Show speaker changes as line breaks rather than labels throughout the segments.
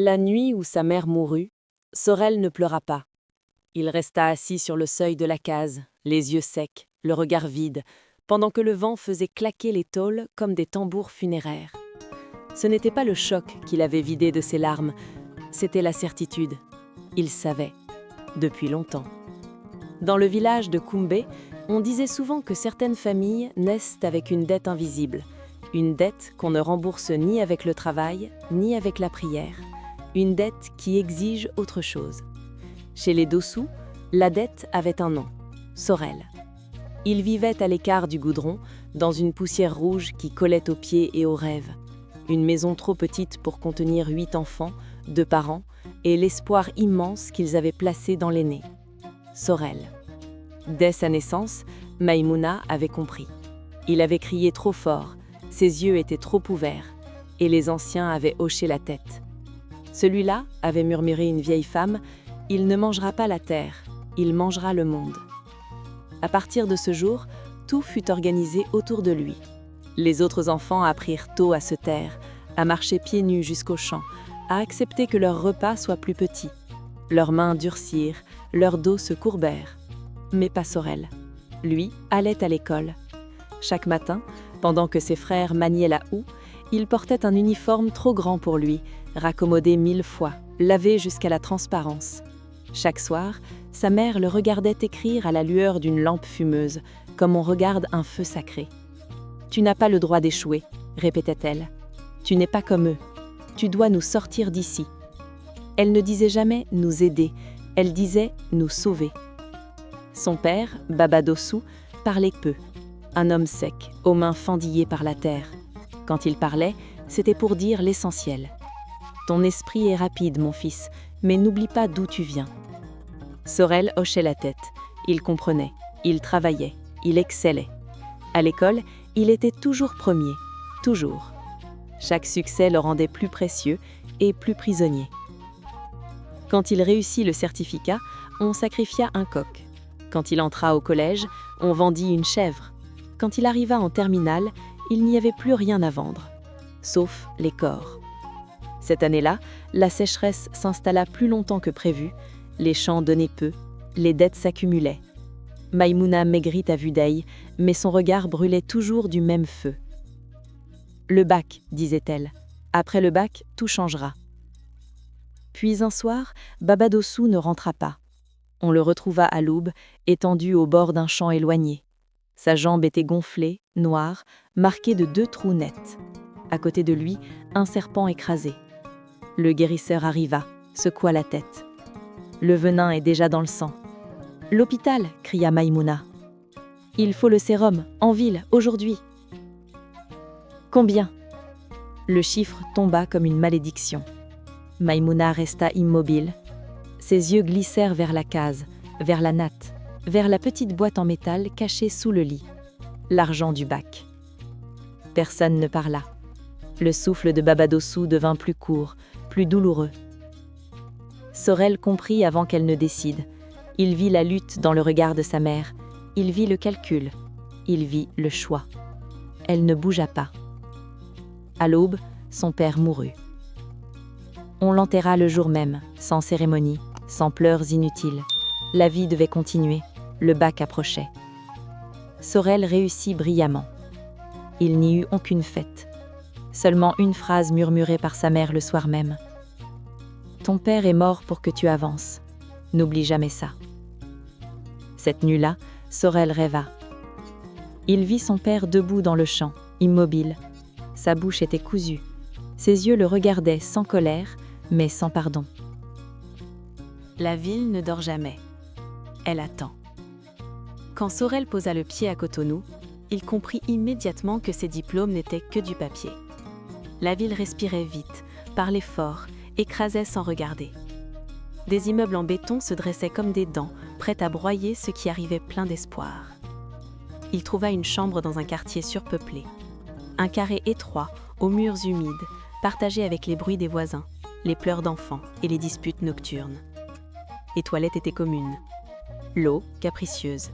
La nuit où sa mère mourut, Sorel ne pleura pas. Il resta assis sur le seuil de la case, les yeux secs, le regard vide, pendant que le vent faisait claquer les tôles comme des tambours funéraires. Ce n'était pas le choc qui l'avait vidé de ses larmes, c'était la certitude. Il savait, depuis longtemps. Dans le village de Koumbé, on disait souvent que certaines familles naissent avec une dette invisible, une dette qu'on ne rembourse ni avec le travail, ni avec la prière, une dette qui exige autre chose. Chez les Dossou, la dette avait un nom, Sorel. Il vivait à l'écart du goudron, dans une poussière rouge qui collait aux pieds et aux rêves. Une maison trop petite pour contenir 8 enfants, 2 parents, et l'espoir immense qu'ils avaient placé dans l'aîné, Sorel. Dès sa naissance, Maïmouna avait compris. Il avait crié trop fort, ses yeux étaient trop ouverts, et les anciens avaient hoché la tête. Celui-là, avait murmuré une vieille femme, « Il ne mangera pas la terre, il mangera le monde ». À partir de ce jour, tout fut organisé autour de lui. Les autres enfants apprirent tôt à se taire, à marcher pieds nus jusqu'au champ, à accepter que leur repas soit plus petit. Leurs mains durcirent, leurs dos se courbèrent. Mais pas Sorel. Lui allait à l'école. Chaque matin, pendant que ses frères maniaient la houe, il portait un uniforme trop grand pour lui, raccommodé 1000 fois, lavé jusqu'à la transparence. Chaque soir, sa mère le regardait écrire à la lueur d'une lampe fumeuse, comme on regarde un feu sacré. « Tu n'as pas le droit d'échouer », répétait-elle. « Tu n'es pas comme eux. Tu dois nous sortir d'ici. » Elle ne disait jamais « nous aider », elle disait « nous sauver ». Son père, Baba Dossou, parlait peu. Un homme sec, aux mains fendillées par la terre. Quand il parlait, c'était pour dire l'essentiel. « Ton esprit est rapide, mon fils, mais n'oublie pas d'où tu viens. » Sorel hochait la tête. Il comprenait, il travaillait, il excellait. À l'école, il était toujours premier, toujours. Chaque succès le rendait plus précieux et plus prisonnier. Quand il réussit le certificat, on sacrifia un coq. Quand il entra au collège, on vendit une chèvre. Quand il arriva en terminale, il n'y avait plus rien à vendre, sauf les corps. Cette année-là, la sécheresse s'installa plus longtemps que prévu, les champs donnaient peu, les dettes s'accumulaient. Maïmouna maigrit à vue d'œil, mais son regard brûlait toujours du même feu. « Le bac, disait-elle. Après le bac, tout changera. » Puis un soir, Baba Dossou ne rentra pas. On le retrouva à l'aube, étendu au bord d'un champ éloigné. Sa jambe était gonflée, noire, marquée de 2 trous nets. À côté de lui, un serpent écrasé. Le guérisseur arriva, secoua la tête. Le venin est déjà dans le sang. « L'hôpital » cria Maïmouna. « Il faut le sérum, en ville, aujourd'hui. » « Combien » Le chiffre tomba comme une malédiction. Maïmouna resta immobile. Ses yeux glissèrent vers la case, vers la natte, vers la petite boîte en métal cachée sous le lit. L'argent du bac. Personne ne parla. Le souffle de Baba Dossou devint plus court, plus douloureux. Sorel comprit avant qu'elle ne décide. Il vit la lutte dans le regard de sa mère. Il vit le calcul. Il vit le choix. Elle ne bougea pas. À l'aube, son père mourut. On l'enterra le jour même, sans cérémonie, sans pleurs inutiles. La vie devait continuer, le bac approchait. Sorel réussit brillamment. Il n'y eut aucune fête. Seulement une phrase murmurée par sa mère le soir même. « Ton père est mort pour que tu avances. N'oublie jamais ça. » Cette nuit-là, Sorel rêva. Il vit son père debout dans le champ, immobile. Sa bouche était cousue. Ses yeux le regardaient sans colère, mais sans pardon. La ville ne dort jamais. Elle attend. Quand Sorel posa le pied à Cotonou, il comprit immédiatement que ses diplômes n'étaient que du papier. La ville respirait vite, parlait fort, écrasait sans regarder. Des immeubles en béton se dressaient comme des dents, prêts à broyer ceux qui arrivaient pleins d'espoir. Il trouva une chambre dans un quartier surpeuplé. Un carré étroit, aux murs humides, partagé avec les bruits des voisins, les pleurs d'enfants et les disputes nocturnes. Les toilettes étaient communes. L'eau, capricieuse.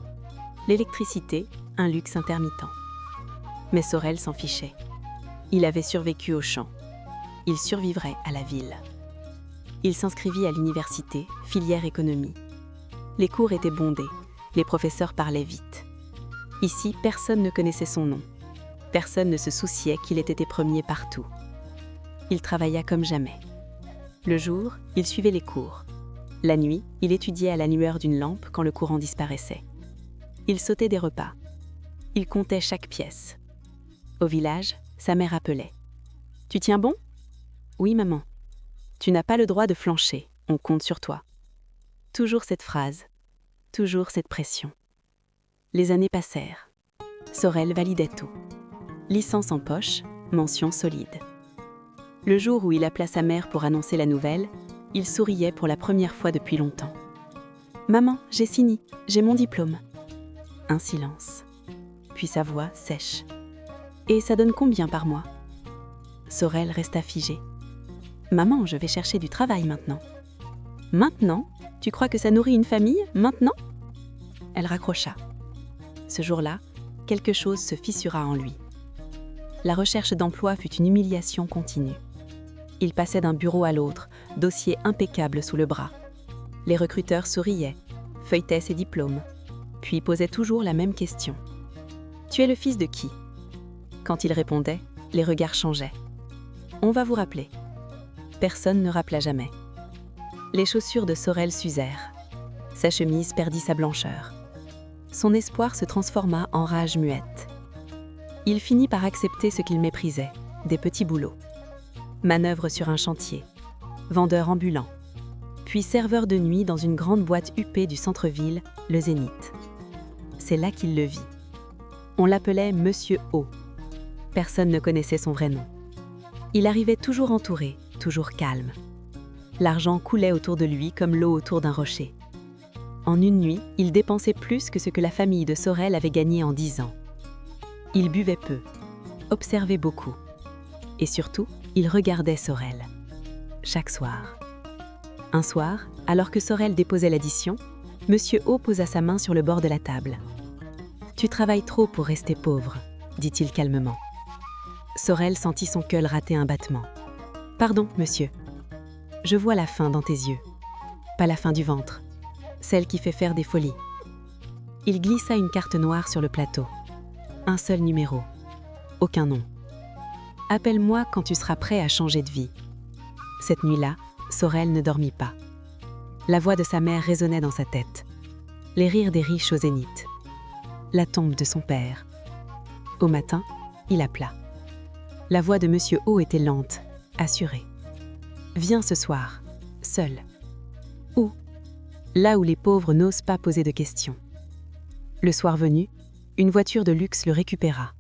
L'électricité, un luxe intermittent. Mais Sorel s'en fichait. Il avait survécu au champ. Il survivrait à la ville.
Il s'inscrivit à l'université, filière économie. Les cours étaient bondés, les professeurs parlaient vite. Ici, personne ne connaissait son nom. Personne ne se souciait qu'il ait été premier partout. Il travailla comme jamais. Le jour, il suivait les cours. La nuit, il étudiait à la lueur d'une lampe quand le courant disparaissait. Il sautait des repas. Il comptait chaque pièce. Au village, sa mère appelait. « Tu tiens bon ? » ?»« Oui, maman. »« Tu n'as pas le droit de flancher, on compte sur toi. » Toujours cette phrase, toujours cette pression. Les années passèrent. Sorel validait tout. Licence en poche, mention solide. Le jour où il appela sa mère pour annoncer la nouvelle, il souriait pour la première fois depuis longtemps. « Maman, j'ai signé, j'ai mon diplôme. » Un silence. Puis sa voix sèche. « Et ça donne combien par mois ?» Sorel resta figé. « Maman, je vais chercher du travail maintenant. »« Maintenant ? Tu crois que ça nourrit une famille, maintenant ?» Elle raccrocha. Ce jour-là, quelque chose se fissura en lui. La recherche d'emploi fut une humiliation continue. Il passait d'un bureau à l'autre, dossier impeccable sous le bras. Les recruteurs souriaient, feuilletaient ses diplômes, puis posaient toujours la même question. « Tu es le fils de qui ?» Quand il répondait, les regards changeaient. « On va vous rappeler. » Personne ne rappela jamais. Les chaussures de Sorel s'usèrent. Sa chemise perdit sa blancheur. Son espoir se transforma en rage muette. Il finit par accepter ce qu'il méprisait, des petits boulots. Manœuvre sur un chantier, vendeur ambulant, puis serveur de nuit dans une grande boîte huppée du centre-ville, le Zénith. C'est là qu'il le vit. On l'appelait Monsieur O. Personne ne connaissait son vrai nom. Il arrivait toujours entouré, toujours calme. L'argent coulait autour de lui comme l'eau autour d'un rocher. En une nuit, il dépensait plus que ce que la famille de Sorel avait gagné en 10 ans. Il buvait peu, observait beaucoup. Et surtout, il regardait Sorel. Chaque soir. Un soir, alors que Sorel déposait l'addition, Monsieur O posa sa main sur le bord de la table. « Tu travailles trop pour rester pauvre », dit-il calmement. Sorel sentit son cœur rater un battement. « Pardon, monsieur. Je vois la faim dans tes yeux. Pas la faim du ventre. Celle qui fait faire des folies. » Il glissa une carte noire sur le plateau. Un seul numéro. Aucun nom. « Appelle-moi quand tu seras prêt à changer de vie. » Cette nuit-là, Sorel ne dormit pas. La voix de sa mère résonnait dans sa tête. Les rires des riches au Zénith. La tombe de son père. Au matin, il appela. La voix de Monsieur O était lente, assurée. « Viens ce soir, seul. » Où ? Là où les pauvres n'osent pas poser de questions. Le soir venu, une voiture de luxe le récupéra.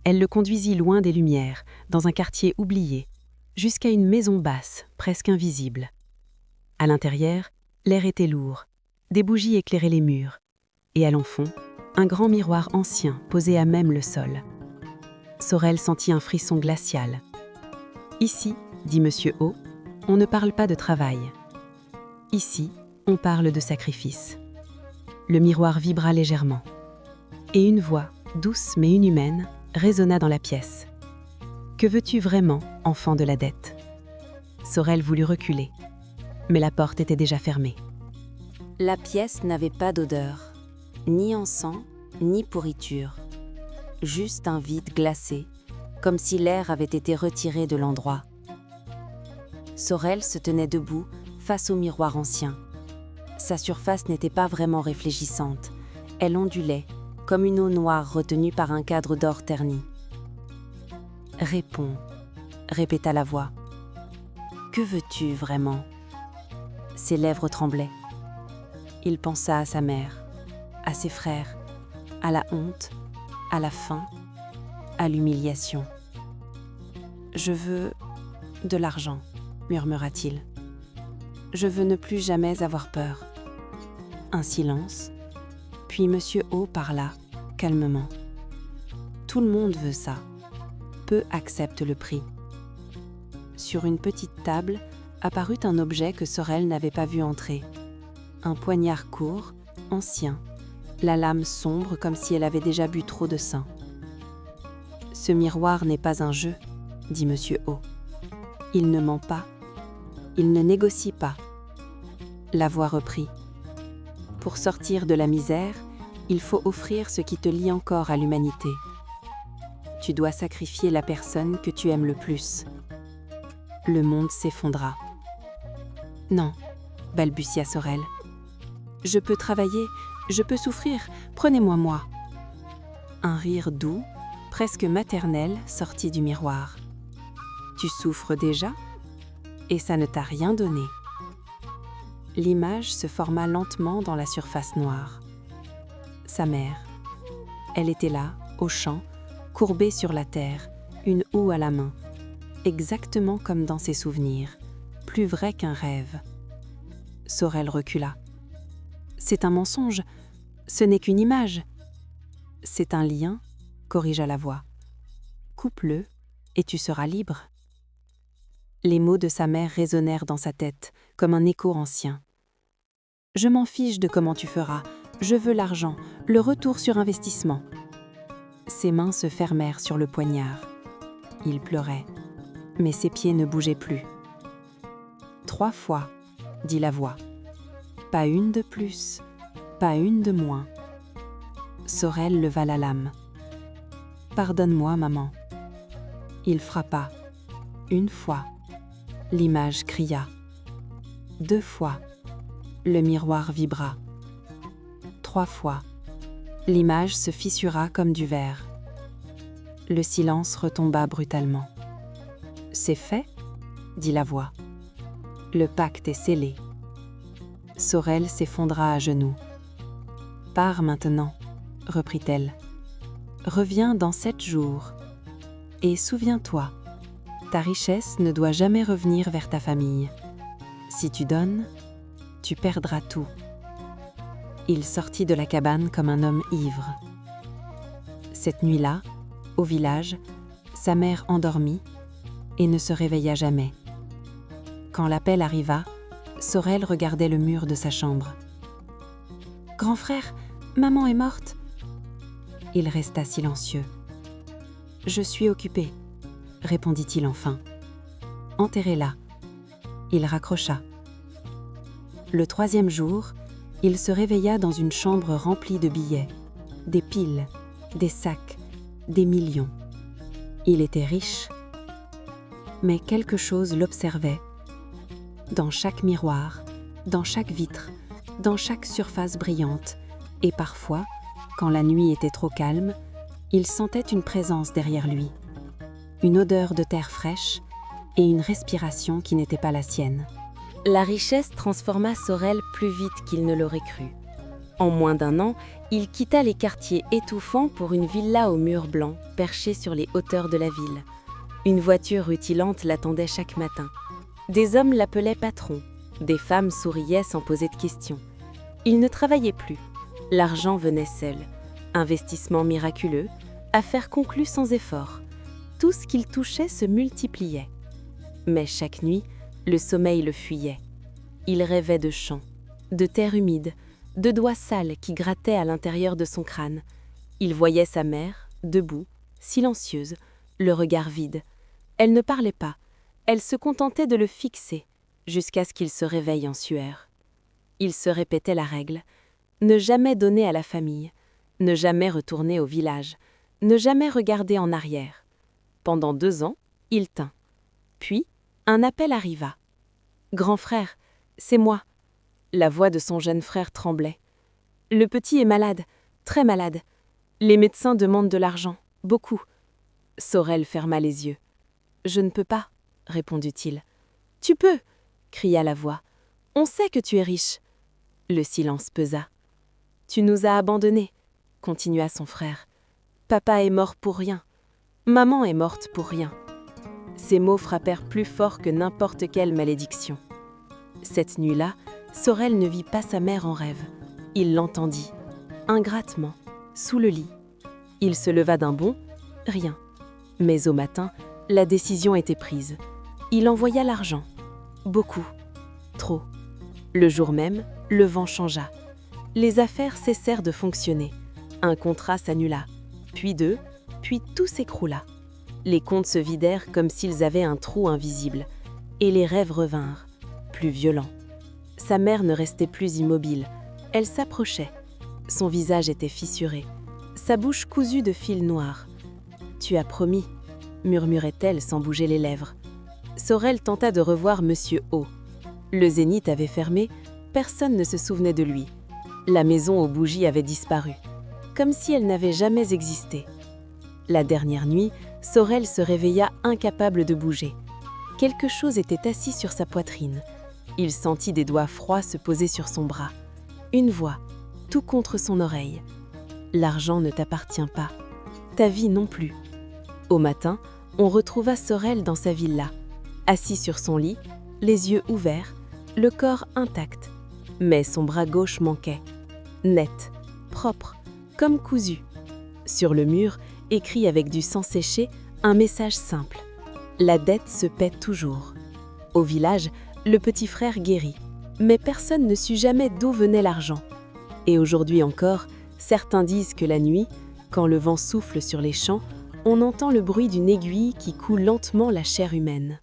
Elle le conduisit loin des lumières, dans un quartier oublié, jusqu'à une maison basse, presque invisible. À l'intérieur, l'air était lourd, des bougies éclairaient les murs, et à l'enfond, un grand miroir ancien posé à même le sol. Sorel sentit un frisson glacial. « Ici, dit Monsieur O, on ne parle pas de travail. Ici, on parle de sacrifice. » Le miroir vibra légèrement. Et une voix, douce mais inhumaine, résonna dans la pièce. « Que veux-tu vraiment, enfant de la dette ?» Sorel voulut reculer, mais la porte était déjà fermée.
La pièce n'avait pas d'odeur, ni encens, ni pourriture. Juste un vide glacé, comme si l'air avait été retiré de l'endroit. Sorel se tenait debout face au miroir ancien. Sa surface n'était pas vraiment réfléchissante. Elle ondulait, comme une eau noire retenue par un cadre d'or terni. « Réponds, » répéta la voix. « Que veux-tu vraiment ?» Ses lèvres tremblaient. Il pensa à sa mère, à ses frères, à la honte, à la faim, à l'humiliation. « Je veux de l'argent, » murmura-t-il. « Je veux ne plus jamais avoir peur. » Un silence, puis Monsieur O parla, calmement. « Tout le monde veut ça. Peu acceptent le prix. » Sur une petite table apparut un objet que Sorel n'avait pas vu entrer. Un poignard court, ancien, la lame sombre comme si elle avait déjà bu trop de sang. « Ce miroir n'est pas un jeu, dit Monsieur O. Il ne ment pas.
Il ne négocie pas. La voix reprit. Pour sortir de la misère, il faut offrir ce qui te lie encore à l'humanité. Tu dois sacrifier la personne que tu aimes le plus. Le monde s'effondra. Non, balbutia Sorel. Je peux travailler, je peux souffrir, prenez-moi moi. Un rire doux, presque maternel, sortit du miroir. Tu souffres déjà? Et ça ne t'a rien donné. L'image se forma lentement dans la surface noire. Sa mère. Elle était là, au champ, courbée sur la terre, une houe à la main. Exactement comme dans ses souvenirs, plus vrai qu'un rêve. Sorel recula. C'est un mensonge, ce n'est qu'une image. C'est un lien, corrigea la voix. Coupe-le et tu seras libre. Les mots de sa mère résonnèrent dans sa tête, comme un écho ancien. Je m'en fiche de comment tu feras, je veux l'argent, le retour sur investissement. Ses mains se fermèrent sur le poignard. Il pleurait, mais ses pieds ne bougeaient plus. 3 fois, dit la voix. Pas une de plus, pas une de moins. Sorel leva la lame. Pardonne-moi, maman. Il frappa. 1 fois. L'image cria. 2 fois. Le miroir vibra. 3 fois. L'image se fissura comme du verre. Le silence retomba brutalement. C'est fait, dit la voix. Le pacte est scellé. Sorel s'effondra à genoux. Pars maintenant, reprit-elle. Reviens dans 7 jours. Et souviens-toi, ta richesse ne doit jamais revenir vers ta famille. Si tu donnes, tu perdras tout. Il sortit de la cabane comme un homme ivre. Cette nuit-là, au village, sa mère endormit et ne se réveilla jamais. Quand l'appel arriva, Sorel regardait le mur de sa chambre. « Grand frère, maman est morte !» Il resta silencieux. « Je suis occupé », répondit-il enfin. « Enterrez-la. » Il raccrocha. Le 3e jour, il se réveilla dans une chambre remplie de billets, des piles, des sacs, des millions. Il était riche. Mais quelque chose l'observait. Dans chaque miroir, dans chaque vitre, dans chaque surface brillante, et parfois, quand la nuit était trop calme, il sentait une présence derrière lui, une odeur de terre fraîche et une respiration qui n'était pas la sienne.
La richesse transforma Sorel plus vite qu'il ne l'aurait cru. En moins d'1 an, il quitta les quartiers étouffants pour une villa aux murs blancs, perchée sur les hauteurs de la ville. Une voiture rutilante l'attendait chaque matin. Des hommes l'appelaient patron, des femmes souriaient sans poser de questions. Il ne travaillait plus. L'argent venait seul. Investissement miraculeux, affaires conclues sans effort. Tout ce qu'il touchait se multipliait. Mais chaque nuit, le sommeil le fuyait. Il rêvait de champs, de terre humide, de doigts sales qui grattaient à l'intérieur de son crâne. Il voyait sa mère, debout, silencieuse, le regard vide. Elle ne parlait pas, elle se contentait de le fixer, jusqu'à ce qu'il se réveille en sueur. Il se répétait la règle, ne jamais donner à la famille, ne jamais retourner au village, ne jamais regarder en arrière. Pendant 2 ans, il tint. Puis, un appel arriva. « Grand frère, c'est moi. » La voix de son jeune frère tremblait. « Le petit est malade, très malade. Les médecins demandent de l'argent, beaucoup. » Sorel ferma les yeux. « Je ne peux pas, » répondit-il. « Tu peux !» cria la voix. « On sait que tu es riche. » Le silence pesa. « Tu nous as abandonnés, » continua son frère. « Papa est mort pour rien. Maman est morte pour rien. » Ces mots frappèrent plus fort que n'importe quelle malédiction. Cette nuit-là, Sorel ne vit pas sa mère en rêve. Il l'entendit, ingratement, sous le lit. Il se leva d'un bond, rien. Mais au matin, la décision était prise. Il envoya l'argent. Beaucoup. Trop. Le jour même, le vent changea. Les affaires cessèrent de fonctionner. Un contrat s'annula, puis 2, puis tout s'écroula. Les comptes se vidèrent comme s'ils avaient un trou invisible, et les rêves revinrent.
plus violent. Sa mère ne restait plus immobile. Elle s'approchait. Son visage était fissuré, sa bouche cousue de fils noirs. « Tu as promis », murmurait-elle sans bouger les lèvres. Sorel tenta de revoir Monsieur O. Le zénith avait fermé, personne ne se souvenait de lui. La maison aux bougies avait disparu, comme si elle n'avait jamais existé. La dernière nuit, Sorel se réveilla incapable de bouger. Quelque chose était assis sur sa poitrine. Il sentit des doigts froids se poser sur son bras. Une voix, tout contre son oreille. « L'argent ne t'appartient pas. Ta vie non plus. » Au matin, on retrouva Sorel dans sa villa, assis sur son lit, les yeux ouverts, le corps intact. Mais son bras gauche manquait. Net, propre, comme cousu. Sur le mur, écrit avec du sang séché, un message simple. La dette se paie toujours. Au village, le petit frère guérit. Mais personne ne sut jamais d'où venait l'argent. Et aujourd'hui encore, certains disent que la nuit, quand le vent souffle sur les champs, on entend le bruit d'une aiguille qui coud lentement la chair humaine.